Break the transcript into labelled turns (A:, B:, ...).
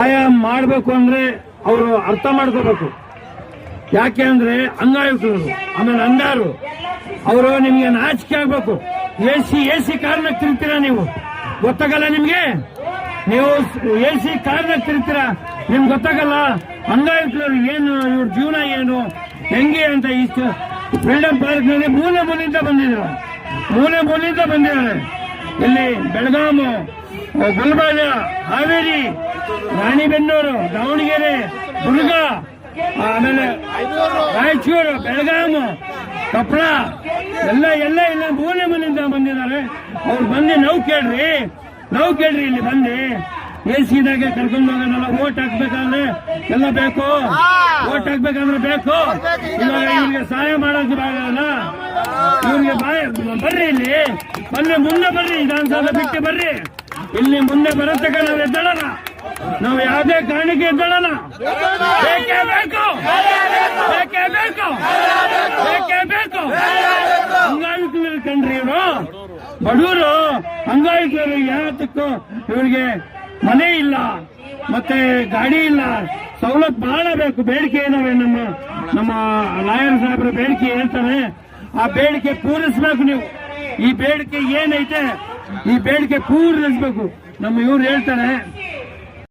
A: ಸಹಾಯ ಮಾಡಬೇಕು ಅಂದ್ರೆ ಅವರು ಅರ್ಥ ಮಾಡ್ಕೋಬೇಕು. ಯಾಕೆ ಅಂದ್ರೆ ಅಂಗಾಯುಕ್ತರು ಆಮೇಲೆ ಅಂಗಾರು ಅವರು ನಿಮ್ಗೆ ನಾಚಿಕೆ ಆಗ್ಬೇಕು. ಎಸಿ ಕಾರ್ನಾಗ ತಿರ್ತೀರಾ ನೀವು, ಗೊತ್ತಾಗಲ್ಲ ನಿಮ್ಗೆ? ನೀವು ಎಸಿ ಕಾರ್ನಾಗ ತಿರ್ತೀರಾ, ನಿಮ್ಗೆ ಗೊತ್ತಾಗಲ್ಲ ಅಂಗಾಯುಕ್ತರು ಏನು, ಇವ್ರ ಜೀವನ ಏನು ಹೆಂಗೆ ಅಂತ. ಇಷ್ಟು ಫ್ರೀಡಂ ಪಾರ್ಕ್ ನಲ್ಲಿ ಮೂಲೆ ಮೂಲೆಯಿಂದ ಬಂದಿದ್ದಾರೆ. ಇಲ್ಲಿ ಬೆಳಗಾಮು, ಗುಲ್ಬರ್ಗ, ಹಾವೇರಿ, ರಾಣಿಬೆನ್ನೂರು, ದಾವಣಗೆರೆ, ದುರ್ಗ, ಆಮೇಲೆ ರಾಯಚೂರು, ಬೆಳಗಾಮು, ಕೊಪ್ಪಳ ಎಲ್ಲ ಇಲ್ಲ ಮೂಲೆ ಮೂಲೆಯಿಂದ ಬಂದಿದ್ದಾರೆ. ಅವ್ರು ಬಂದು ನಾವು ಕೇಳ್ರಿ ಇಲ್ಲಿ ಬಂದು ಎಸಿದಾಗ ಕರ್ಕೊಂಡು ಹೋಗೋದಲ್ಲ. ಓಟ್ ಹಾಕ್ಬೇಕಂದ್ರೆ ಎಲ್ಲ ಬೇಕು, ಓಟ್ ಹಾಕ್ಬೇಕಂದ್ರೆ ಬೇಕು. ಇವಾಗ ಇವ್ರಿಗೆ ಸಹಾಯ ಮಾಡೋದು ಆಗಲ್ಲ. ಇವ್ರಿಗೆ ಬರ್ರಿ, ಇಲ್ಲಿ ಬಂದ್ರೆ ಮುಂದೆ ಬರ್ರಿ, ವಿಧಾನಸೌಧ ಬಿಟ್ಟು ಬರ್ರಿ. ಇಲ್ಲಿ ಮುಂದೆ ಬರತಕ್ಕ ನಾವು ಎದ್ದಳಲ್ಲ, ನಾವು ಯಾವುದೇ ಕಾರಣಕ್ಕೆ ಎದ್ದಳಲ್ಲ. ಬೇಕೇ ಬೇಕು. ಅಂಗಾಯುಕ್ತರು ಕಂಡ್ರಿ ಇವರು, ಬಡವರು ಅಂಗಾಯುಕ್ತರು. ಯಾತಕ್ಕೂ ಇವ್ರಿಗೆ ಮನೆ ಇಲ್ಲ, ಮತ್ತೆ ಗಾಡಿ ಇಲ್ಲ, ಸವಲತ್ತು ಬಹಳ ಬೇಕು. ಬೇಡಿಕೆ ಏನಾವೆ ನಮ್ಮ ಲಾಯರ್ ಸಾಹೇಬ್ರ ಬೇಡಿಕೆ ಹೇಳ್ತಾರೆ, ಆ ಬೇಡಿಕೆ ಪೂರೈಸಬೇಕು ನೀವು. ಈ ಬೇಡಿಕೆ ಏನೈತೆ ಈ ಬೇಡಿಕೆ ಪೂರೈಸಬೇಕು. ನಮ್ಮ ಇವ್ರು ಹೇಳ್ತಾರೆ